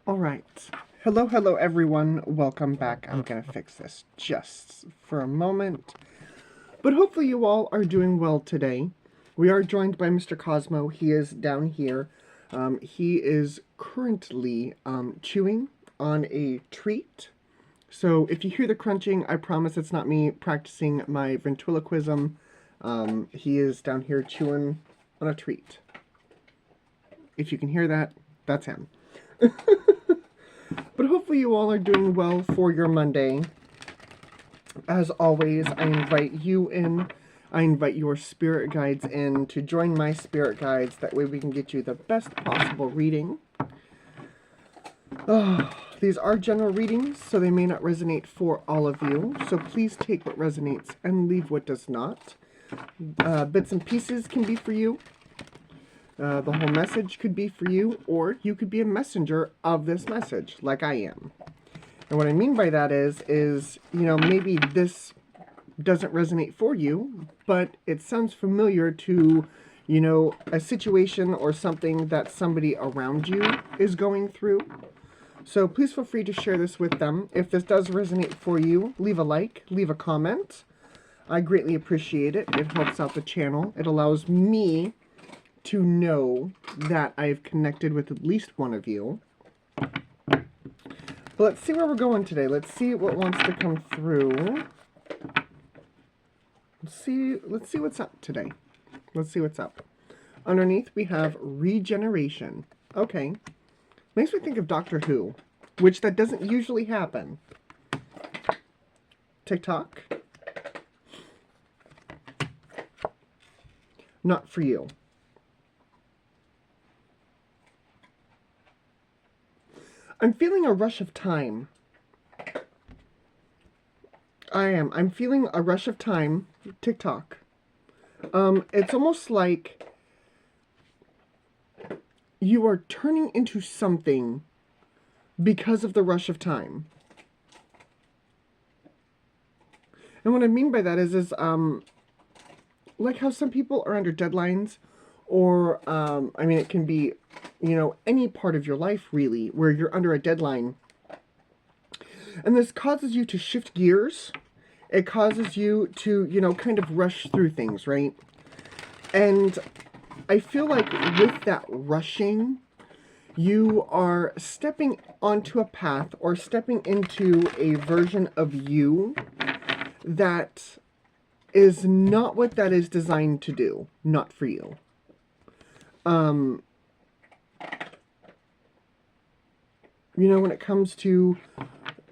All right. Hello, everyone. Welcome back. I'm going to fix this just for a moment. But hopefully you all are doing well today. We are joined by Mr. Cosmo. He is down here. He is currently chewing on a treat. So if you hear the crunching, I promise it's not me practicing my ventriloquism. He is down here chewing on a treat. If you can hear that, that's him. But hopefully you all are doing well for your Monday. As always, I invite you in. I invite your spirit guides in to join my spirit guides. That way we can get you the best possible reading. These are general readings, so they may not resonate for all of you. So please take what resonates and leave what does not. Bits and pieces can be for you. The whole message could be for you, or you could be a messenger of this message, like I am. And what I mean by that is, you know, maybe this doesn't resonate for you, but it sounds familiar to, you know, a situation or something that somebody around you is going through. So please feel free to share this with them. If this does resonate for you, leave a like, leave a comment. I greatly appreciate it. It helps out the channel. It allows me to know that I've connected with at least one of you. But let's see where we're going today. Let's see what wants to come through. Let's see what's up today. Let's see what's up. Underneath we have regeneration. Okay. Makes me think of Doctor Who, which that doesn't usually happen. TikTok. Not for you. I'm feeling a rush of time. I am. I'm feeling a rush of time. TikTok. It's almost like you are turning into something because of the rush of time. And what I mean by that is like how some people are under deadlines, or, I mean, it can be, you know, any part of your life, really, where you're under a deadline. And this causes you to shift gears. It causes you to, you know, kind of rush through things, right? And I feel like with that rushing, you are stepping onto a path or stepping into a version of you that is not what that is designed to do. Not for you. You know, when it comes to,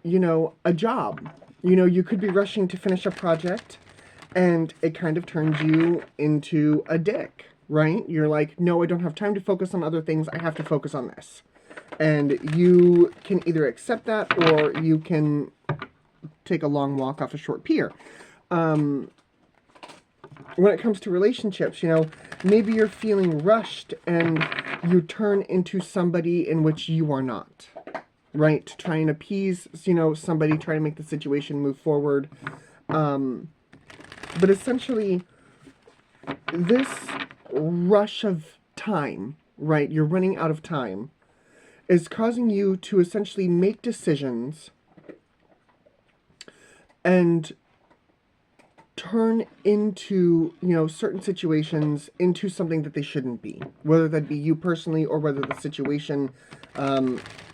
you know, a job, you know, you could be rushing to finish a project and it kind of turns you into a dick, right? You're like, no, I don't have time to focus on other things. I have to focus on this. And you can either accept that or you can take a long walk off a short pier. When it comes to relationships, you know, maybe you're feeling rushed and you turn into somebody in which you are not, right? To try and appease, you know, somebody, try to make the situation move forward. But essentially, this rush of time, right? You're running out of time, is causing you to essentially make decisions and turn into, you know, certain situations into something that they shouldn't be. Whether that be you personally or whether the situation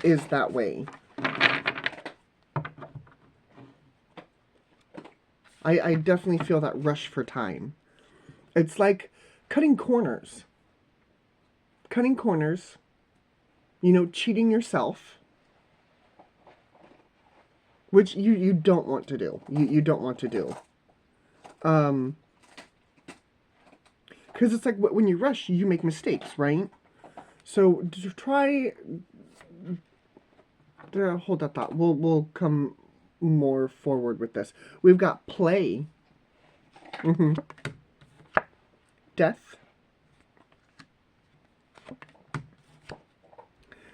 is that way. I definitely feel that rush for time. It's like cutting corners. Cutting corners. You know, cheating yourself. Which you don't want to do. You don't want to do. Because it's like when you rush, you make mistakes, right? So try. Hold that thought. We'll come more forward with this. We've got play. Death.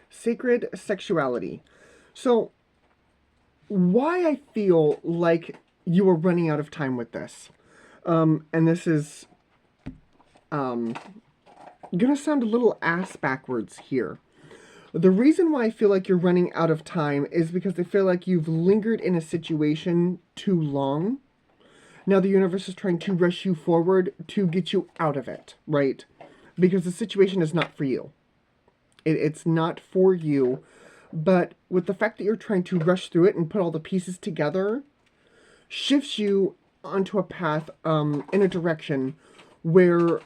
Sacred sexuality. So why I feel like you are running out of time with this. And this is gonna sound a little ass backwards here. The reason why I feel like you're running out of time is because I feel like you've lingered in a situation too long. Now the universe is trying to rush you forward to get you out of it, right? Because the situation is not for you. It's not for you. But with the fact that you're trying to rush through it and put all the pieces together, shifts you onto a path in a direction where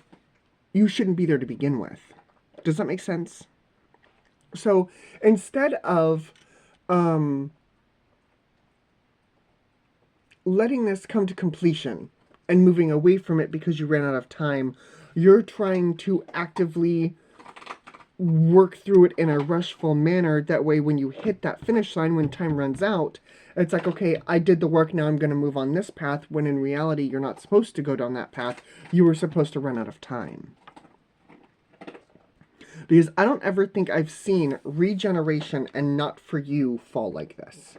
you shouldn't be there to begin with. Does that make sense? So instead of letting this come to completion and moving away from it because you ran out of time, you're trying to actively work through it in a rushful manner. That way, when you hit that finish line, when time runs out, it's like, okay, I did the work, now I'm going to move on this path, when in reality, you're not supposed to go down that path. You were supposed to run out of time. Because I don't ever think I've seen regeneration and not for you fall like this.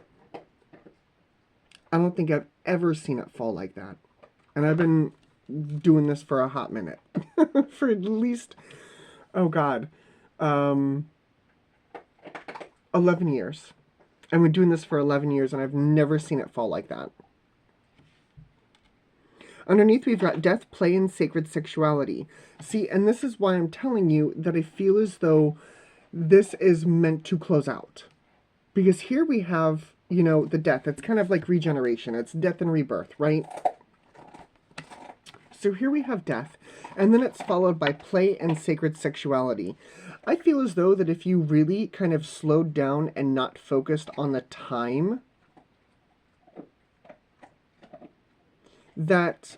I don't think I've ever seen it fall like that. And I've been doing this for a hot minute. For at least, oh God, 11 years. I've been doing this for 11 years and I've never seen it fall like that. Underneath, we've got death, play, and sacred sexuality. See, and this is why I'm telling you that I feel as though this is meant to close out. Because here we have, you know, the death. It's kind of like regeneration. It's death and rebirth, right? So here we have death, and then it's followed by play and sacred sexuality. I feel as though that if you really kind of slowed down and not focused on the time, that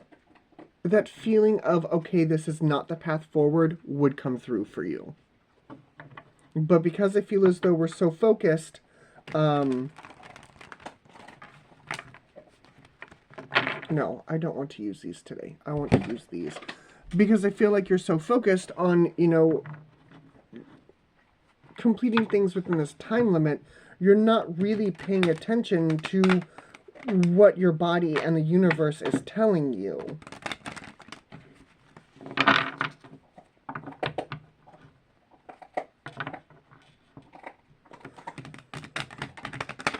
feeling of, okay, this is not the path forward, would come through for you. But because I feel as though we're so focused, no, I don't want to use these today. I want to use these. Because I feel like you're so focused on, you know, completing things within this time limit, you're not really paying attention to what your body and the universe is telling you.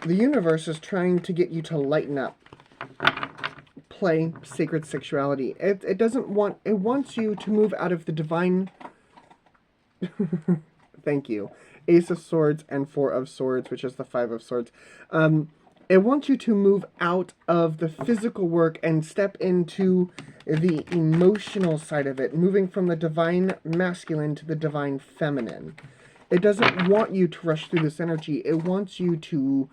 The universe is trying to get you to lighten up. Play sacred sexuality. It doesn't want, it wants you to move out of the divine. Thank you. Ace of Swords and Four of Swords, which is the Five of Swords. It wants you to move out of the physical work and step into the emotional side of it, moving from the divine masculine to the divine feminine. It doesn't want you to rush through this energy. It wants you to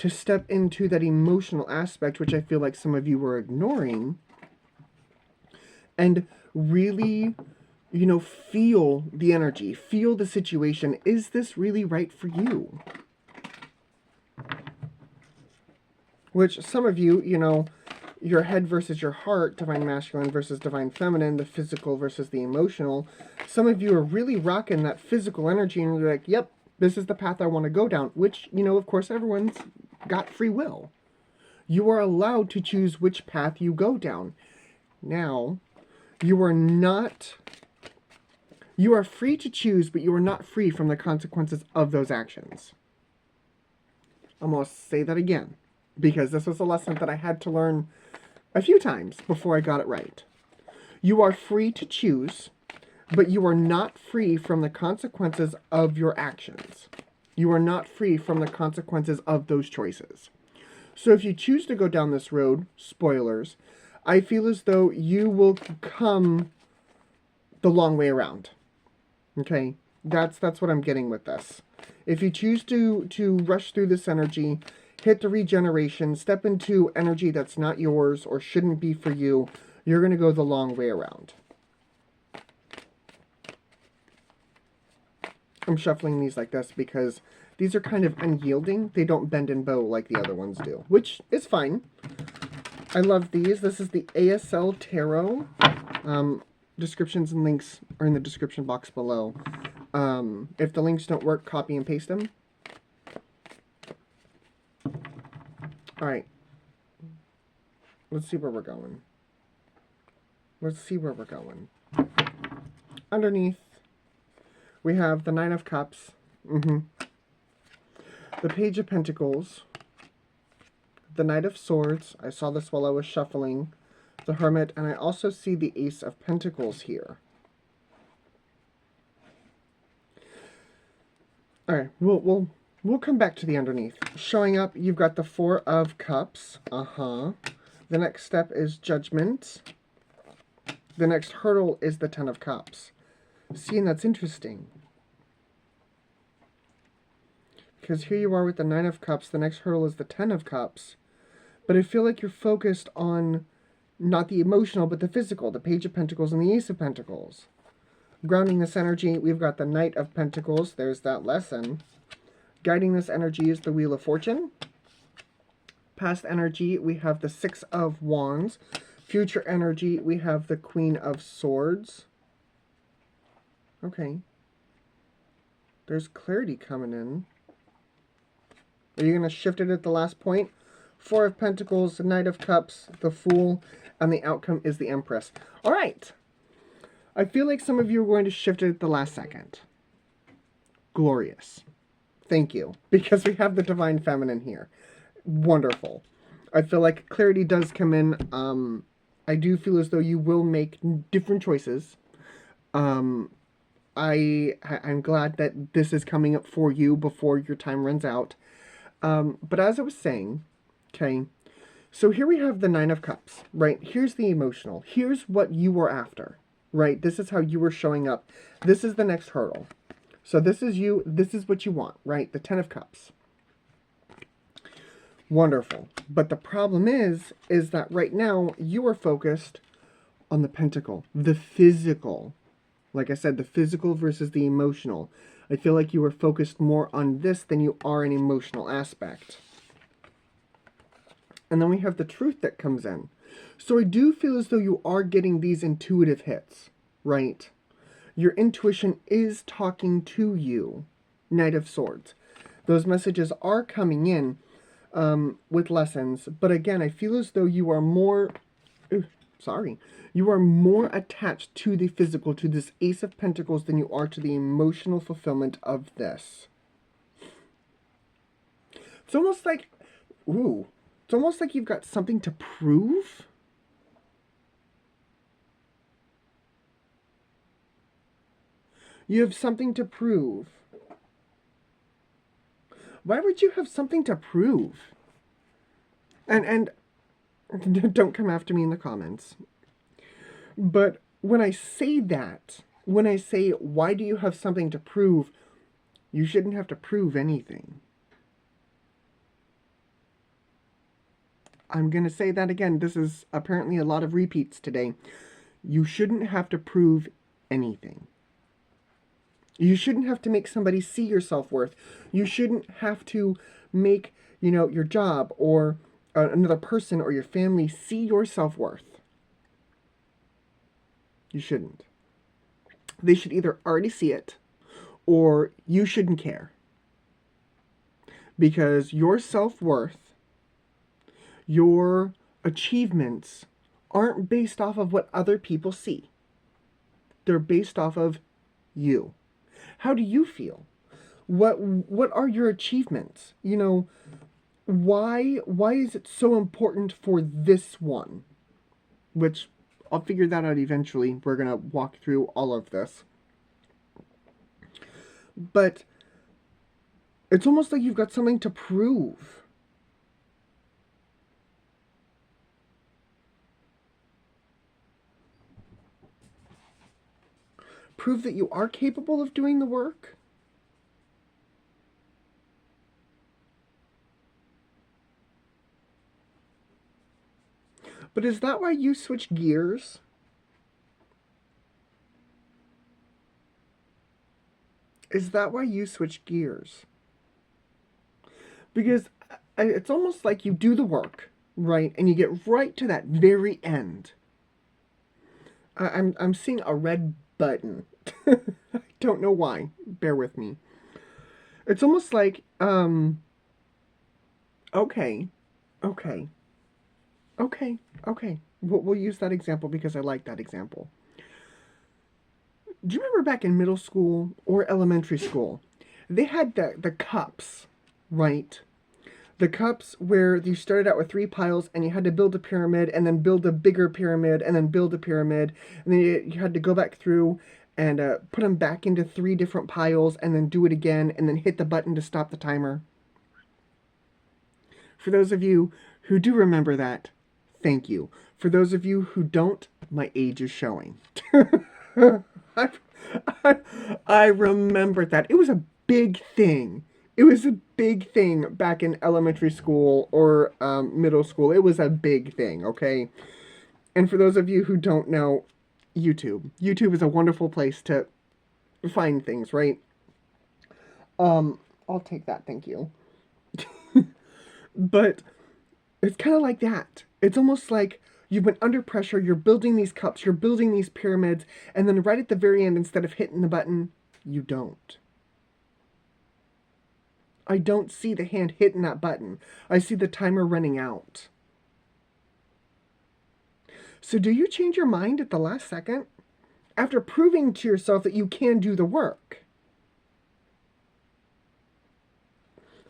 step into that emotional aspect, which I feel like some of you were ignoring, and really, you know, feel the energy, feel the situation. Is this really right for you? Which some of you, you know, your head versus your heart, divine masculine versus divine feminine, the physical versus the emotional. Some of you are really rocking that physical energy and you're like, yep, this is the path I want to go down, which, you know, of course, everyone's got free will. You are allowed to choose which path you go down. Now, you are free to choose, but you are not free from the consequences of those actions. I'm going to say that again, because this was a lesson that I had to learn a few times before I got it right. You are free to choose, but you are not free from the consequences of your actions. You are not free from the consequences of those choices. So if you choose to go down this road, spoilers, I feel as though you will come the long way around. Okay? That's what I'm getting with this. If you choose to rush through this energy, hit the regeneration, step into energy that's not yours or shouldn't be for you, you're going to go the long way around. I'm shuffling these like this because these are kind of unyielding. They don't bend and bow like the other ones do, which is fine. I love these. This is the ASL Tarot. Descriptions and links are in the description box below. If the links don't work, copy and paste them. Alright. Let's see where we're going. Let's see where we're going. Underneath, we have the Nine of Cups, The Page of Pentacles. The Knight of Swords. I saw this while I was shuffling. The Hermit. And I also see the Ace of Pentacles here. Alright, we'll come back to the underneath. Showing up, you've got the Four of Cups. The next step is Judgment. The next hurdle is the Ten of Cups. See, and that's interesting. Because here you are with the Nine of Cups. The next hurdle is the Ten of Cups. But I feel like you're focused on not the emotional, but the physical. The Page of Pentacles and the Ace of Pentacles. Grounding this energy, we've got the Knight of Pentacles. There's that lesson. Guiding this energy is the Wheel of Fortune. Past energy, we have the Six of Wands. Future energy, we have the Queen of Swords. Okay. There's clarity coming in. Are you going to shift it at the last point? Four of Pentacles, the Knight of Cups, the Fool, and the outcome is the Empress. All right. I feel like some of you are going to shift it at the last second. Glorious. Thank you. Because we have the Divine Feminine here. Wonderful. I feel like clarity does come in. I do feel as though you will make different choices. I'm glad that this is coming up for you before your time runs out. But as I was saying, okay, so here we have the Nine of Cups, right? Here's the emotional. Here's what you were after, right? This is how you were showing up. This is the next hurdle. So this is you. This is what you want, right? The Ten of Cups. Wonderful. But the problem is that right now you are focused on the Pentacle, the physical. Like I said, the physical versus the emotional. I feel like you are focused more on this than you are an emotional aspect. And then we have the Truth that comes in. So I do feel as though you are getting these intuitive hits, right? Your intuition is talking to you, Knight of Swords. Those messages are coming in with lessons. But again, I feel as though you are more... You are more attached to the physical, to this Ace of Pentacles, than you are to the emotional fulfillment of this. It's almost like... Ooh. It's almost like you've got something to prove. You have something to prove. Why would you have something to prove? And don't come after me in the comments. But when I say that, when I say, why do you have something to prove, you shouldn't have to prove anything. I'm going to say that again. This is apparently a lot of repeats today. You shouldn't have to prove anything. You shouldn't have to make somebody see your self-worth. You shouldn't have to make, your job or another person or your family see your self-worth. You shouldn't. They should either already see it or you shouldn't care. Because your self-worth, your achievements aren't based off of what other people see. They're based off of you. How do you feel? What are your achievements? Why is it so important for this one? Which I'll figure that out eventually. We're going to walk through all of this. But it's almost like you've got something to prove. Prove that you are capable of doing the work. But is that why you switch gears? Is that why you switch gears? Because it's almost like you do the work, right? And you get right to that very end. I'm seeing a red button. I don't know why. Bear with me. It's almost like, okay. We'll use that example because I like that example. Do you remember back in middle school or elementary school they had the cups, right? The cups where you started out with 3 piles and you had to build a pyramid and then build a bigger pyramid and then build a pyramid. And then you had to go back through and put them back into 3 different piles and then do it again and then hit the button to stop the timer. For those of you who do remember that, thank you. For those of you who don't, my age is showing. I remember that. It was a big thing. It was a big thing back in elementary school or middle school. It was a big thing, okay? And for those of you who don't know, YouTube. YouTube is a wonderful place to find things, right? I'll take that, thank you. But it's kind of like that. It's almost like you've been under pressure, you're building these cups, you're building these pyramids, and then right at the very end, instead of hitting the button, you don't. I don't see the hand hitting that button. I see the timer running out. So do you change your mind at the last second? After proving to yourself that you can do the work.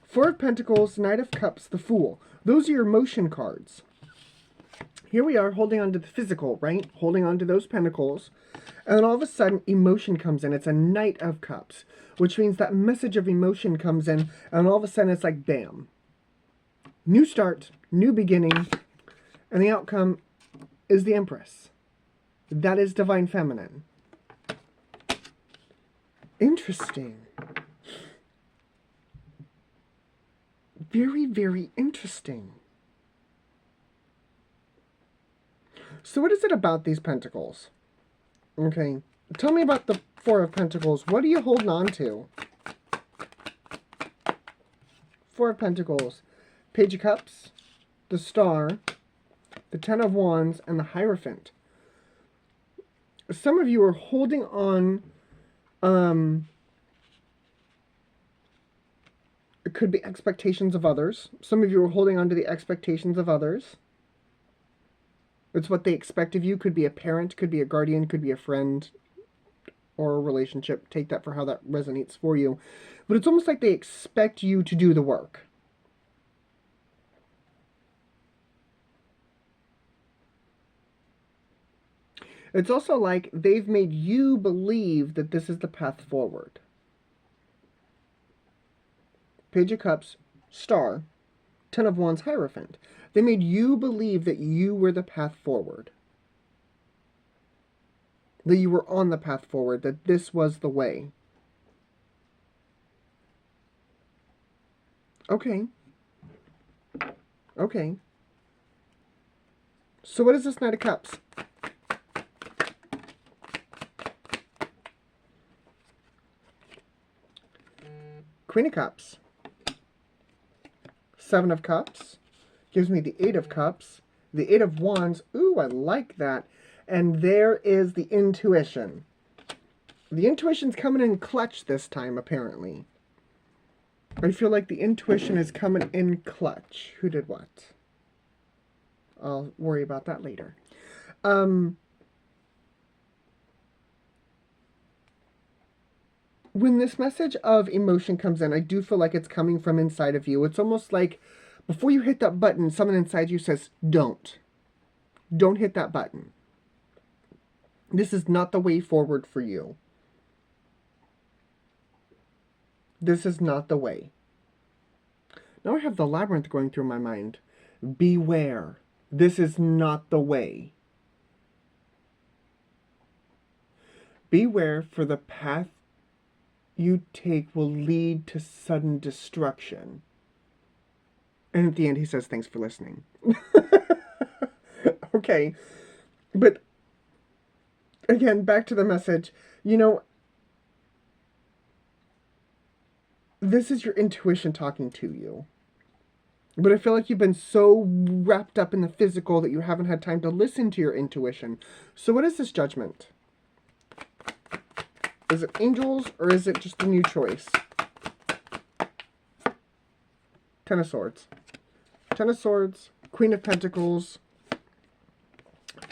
4 of Pentacles, Knight of Cups, the Fool. Those are your emotion cards. Here we are holding on to the physical, right? Holding on to those pentacles. And then all of a sudden, emotion comes in. It's a Knight of Cups, which means that message of emotion comes in. And all of a sudden, it's like, bam. New start, new beginning. And the outcome is the Empress. That is Divine Feminine. Interesting. Very, very interesting. So what is it about these pentacles? Okay, tell me about the 4 of Pentacles. What are you holding on to? 4 of Pentacles. Page of Cups, the Star, the 10 of Wands, and the Hierophant. Some of you are holding on, it could be expectations of others. Some of you are holding on to the expectations of others. It's what they expect of you. Could be a parent, could be a guardian, could be a friend or a relationship. Take that for how that resonates for you. But it's almost like they expect you to do the work. It's also like they've made you believe that this is the path forward. Page of Cups, Star, 10 of Wands, Hierophant. They made you believe that you were the path forward. That you were on the path forward, that this was the way. Okay. Okay. So what is this Knight of Cups? Queen of Cups. 7 of Cups. Gives me the 8 of Cups. The 8 of Wands. Ooh, I like that. And there is the intuition. The intuition's coming in clutch this time, apparently. I feel like the intuition is coming in clutch. Who did what? I'll worry about that later. When this message of emotion comes in, I do feel like it's coming from inside of you. It's almost like before you hit that button, someone inside you says, don't. Don't hit that button. This is not the way forward for you. This is not the way. Now I have the labyrinth going through my mind. Beware. This is not the way. Beware, for the path you take will lead to sudden destruction. And at the end he says, thanks for listening. Okay. But again, back to the message. You know, this is your intuition talking to you. But I feel like you've been so wrapped up in the physical that you haven't had time to listen to your intuition. So what is this Judgment? Is it angels or is it just a new choice? 10 of Swords. 10 of Swords, Queen of Pentacles,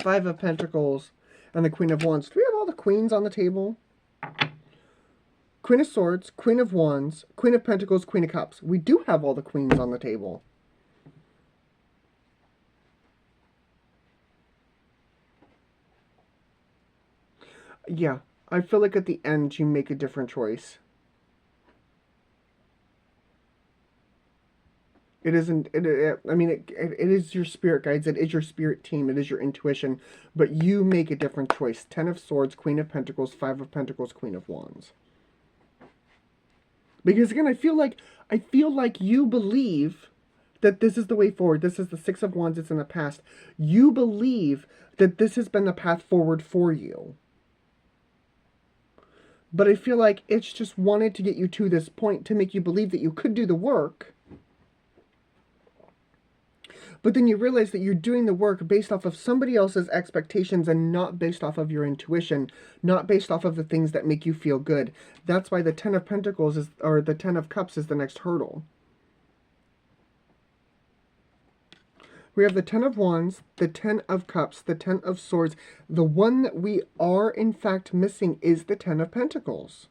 5 of Pentacles, and the Queen of Wands. Do we have all the queens on the table? Queen of Swords, Queen of Wands, Queen of Pentacles, Queen of Cups. We do have all the queens on the table. Yeah, I feel like at the end you make a different choice. It isn't, I mean, it is your spirit guides, it is your spirit team, it is your intuition, but you make a different choice. 10 of Swords, Queen of Pentacles, 5 of Pentacles, Queen of Wands. Because again, I feel like you believe that this is the way forward. This is the 6 of Wands, it's in the past. You believe that this has been the path forward for you. But I feel like it's just wanted to get you to this point to make you believe that you could do the work. But then you realize that you're doing the work based off of somebody else's expectations and not based off of your intuition, not based off of the things that make you feel good. That's why the 10 of Pentacles is, or the 10 of Cups is the next hurdle. We have the 10 of Wands, the 10 of Cups, the 10 of Swords. The one that we are in fact missing is the 10 of Pentacles.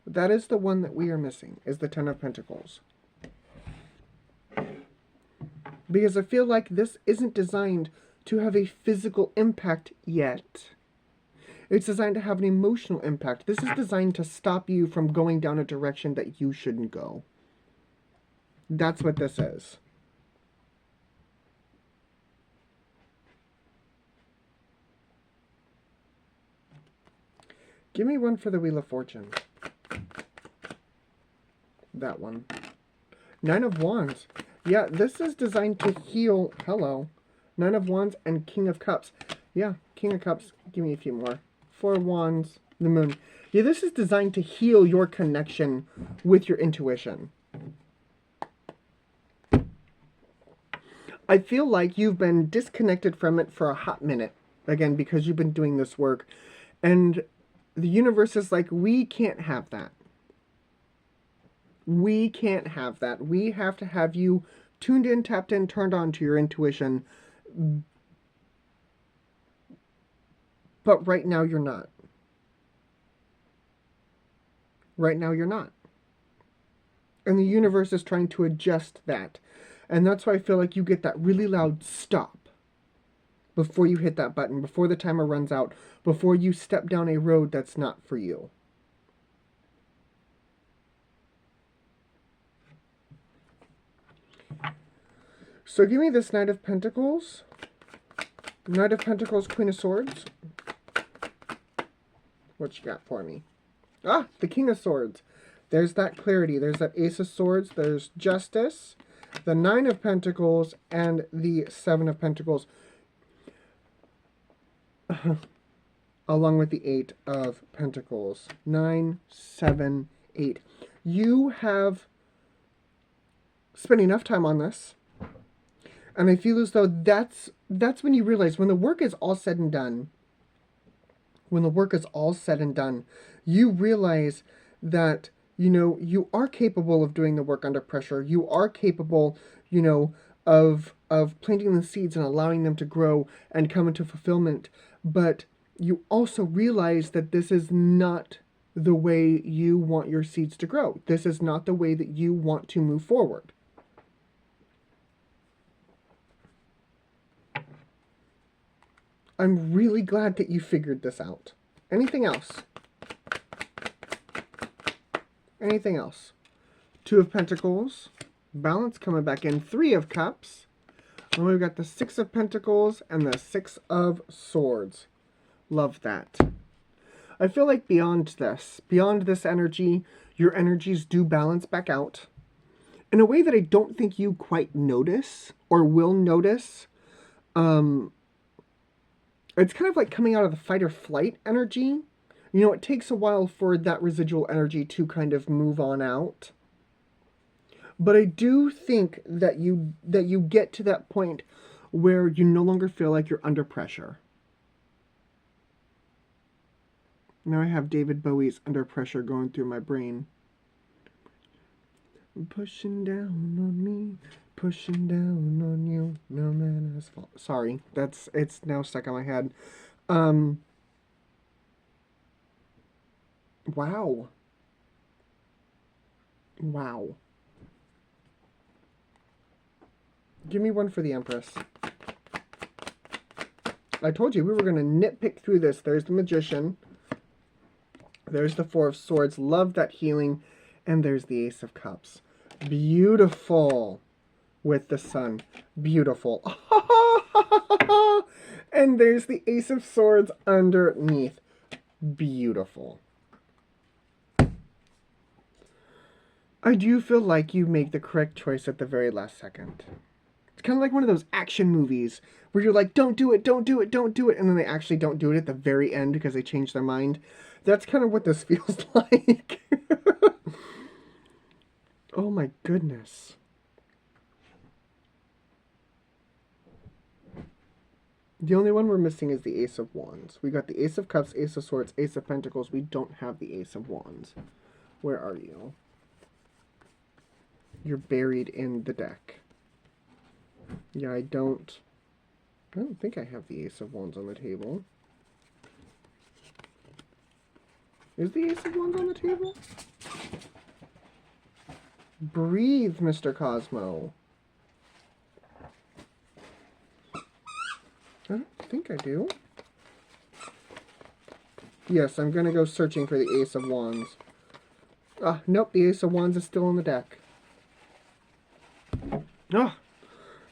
That is the one that we are missing, is the 10 of Pentacles. Because I feel like this isn't designed to have a physical impact yet. It's designed to have an emotional impact. This is designed to stop you from going down a direction that you shouldn't go. That's what this is. Give me one for the Wheel of Fortune. That one. 9 of Wands. Yeah, this is designed to heal. Hello. 9 of Wands and King of Cups. Yeah, King of Cups. Give me a few more. 4 of Wands. The Moon. Yeah, this is designed to heal your connection with your intuition. I feel like you've been disconnected from it for a hot minute. Again, because you've been doing this work. And the universe is like, we can't have that. We can't have that. We have to have you tuned in, tapped in, turned on to your intuition. But right now you're not. Right now you're not. And the universe is trying to adjust that. And that's why I feel like you get that really loud stop before you hit that button, before the timer runs out, before you step down a road that's not for you. So give me this Knight of Pentacles. Knight of Pentacles, Queen of Swords. What you got for me? Ah, the King of Swords. There's that clarity. There's that Ace of Swords. There's Justice. The 9 of Pentacles and the 7 of Pentacles. Along with the 8 of Pentacles. 9, 7, 8. You have spent enough time on this. And I feel as though that's when you realize, when the work is all said and done, you realize that, you know, you are capable of doing the work under pressure. You are capable, you know, of planting the seeds and allowing them to grow and come into fulfillment. But you also realize that this is not the way you want your seeds to grow. This is not the way that you want to move forward. I'm really glad that you figured this out. Anything else? Anything else? 2 of Pentacles. Balance coming back in. 3 of Cups. And we've got the 6 of Pentacles and the 6 of Swords. Love that. I feel like beyond this energy, your energies do balance back out in a way that I don't think you quite notice or will notice. It's kind of like coming out of the fight or flight energy. You know, it takes a while for that residual energy to kind of move on out. But I do think that you get to that point where you no longer feel like you're under pressure. Now I have David Bowie's Under Pressure going through my brain. Pushing down on me, pushing down on you, no man has fault. Sorry, it's now stuck on my head. Wow. Wow. Give me one for the Empress. I told you we were going to nitpick through this. There's the Magician. There's the Four of Swords. Love that healing. And there's the Ace of Cups. Beautiful. With the Sun. Beautiful. And there's the Ace of Swords underneath. Beautiful. I do feel like you make the correct choice at the very last second. It's kind of like one of those action movies where you're like, don't do it, don't do it, don't do it. And then they actually don't do it at the very end because they change their mind. That's kind of what this feels like. Oh my goodness. The only one we're missing is the Ace of Wands. We got the Ace of Cups, Ace of Swords, Ace of Pentacles. We don't have the Ace of Wands. Where are you? You're buried in the deck. Yeah, I don't think I have the Ace of Wands on the table. Is the Ace of Wands on the table? Breathe, Mr. Cosmo. I don't think I do. Yes, I'm going to go searching for the Ace of Wands. Ah, nope, the Ace of Wands is still on the deck.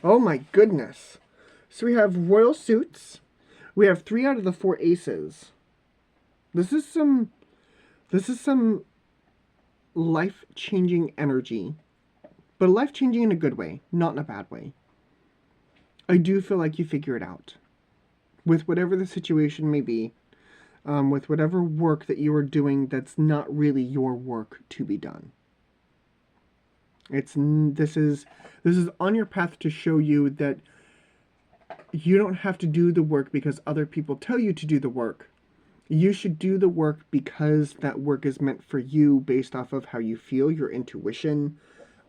Oh my goodness. So we have royal suits. We have 3 out of the 4 aces. This is some life-changing energy. But life-changing in a good way, not in a bad way. I do feel like you figure it out. With whatever the situation may be, with whatever work that you are doing that's not really your work to be done. This is on your path to show you that you don't have to do the work because other people tell you to do the work. You should do the work because that work is meant for you based off of how you feel, your intuition,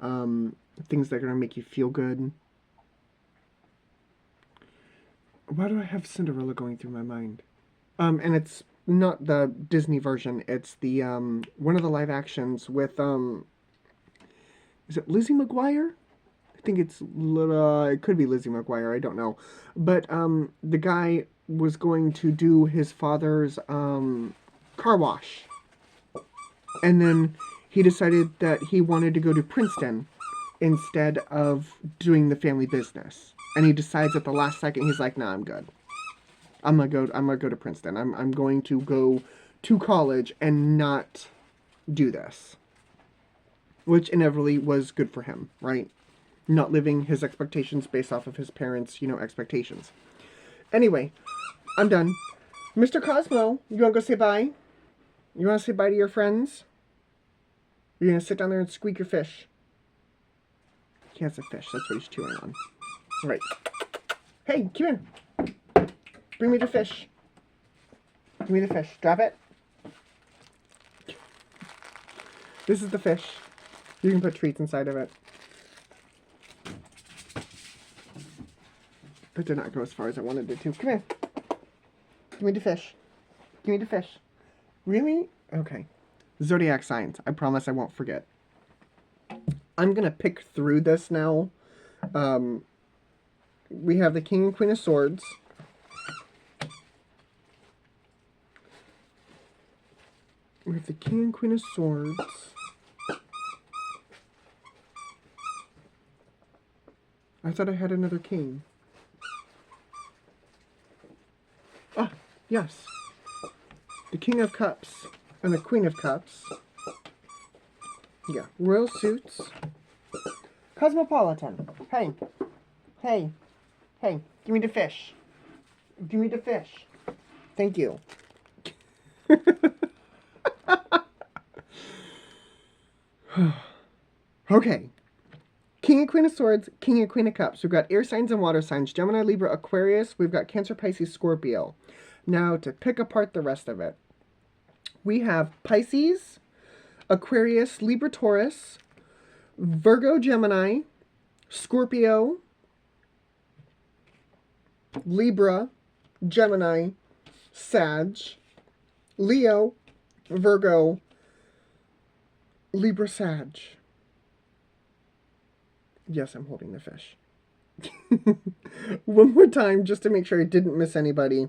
things that are going to make you feel good. Why do I have Cinderella going through my mind? And it's not the Disney version. It's the one of the live actions with is it Lizzie McGuire? I think it could be Lizzie McGuire. I don't know, but the guy was going to do his father's car wash, and then he decided that he wanted to go to Princeton instead of doing the family business. And he decides at the last second, he's like, "Nah, I'm good. I'm gonna go to Princeton. I'm going to go to college and not do this." Which inevitably was good for him, right? Not living his expectations based off of his parents', expectations. Anyway, I'm done. Mr. Cosmo, you want to go say bye? You want to say bye to your friends? You're going to sit down there and squeak your fish. He has a fish. That's what he's chewing on. All right. Hey, come here. Bring me the fish. Give me the fish. Drop it. This is the fish. You can put treats inside of it. That did not go as far as I wanted it to. Come here. Give me the fish. Give me the fish. Really? Okay. Zodiac signs. I promise I won't forget. I'm going to pick through this now. We have the King and Queen of Swords. We have the King and Queen of Swords. I thought I had another king. Ah, yes. The King of Cups and the Queen of Cups. Yeah, royal suits. Cosmopolitan. Hey. Hey. Hey, give me the fish. Give me the fish. Thank you. Okay. King and Queen of Swords, King and Queen of Cups. We've got air signs and water signs. Gemini, Libra, Aquarius. We've got Cancer, Pisces, Scorpio. Now, to pick apart the rest of it. We have Pisces, Aquarius, Libra, Taurus, Virgo, Gemini, Scorpio, Libra, Gemini, Sag, Leo, Virgo, Libra, Sag. Yes, I'm holding the fish. One more time, just to make sure I didn't miss anybody.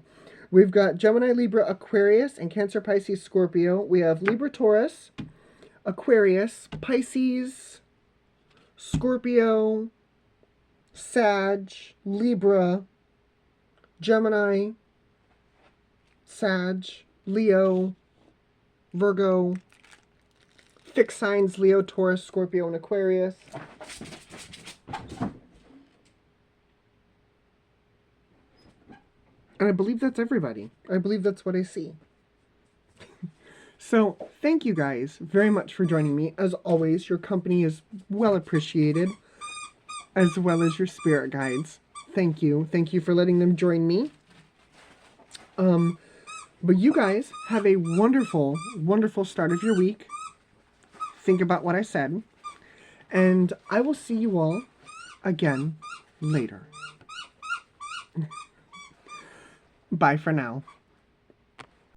We've got Gemini, Libra, Aquarius, and Cancer, Pisces, Scorpio. We have Libra, Taurus, Aquarius, Pisces, Scorpio, Sag, Libra, Gemini, Sag, Leo, Virgo, fixed signs Leo, Taurus, Scorpio, and Aquarius. And I believe that's everybody. I believe that's what I see. So, thank you guys very much for joining me. As always, your company is well appreciated, as well as your spirit guides. Thank you. Thank you for letting them join me. But you guys have a wonderful, wonderful start of your week. Think about what I said. And I will see you all again later. Bye for now.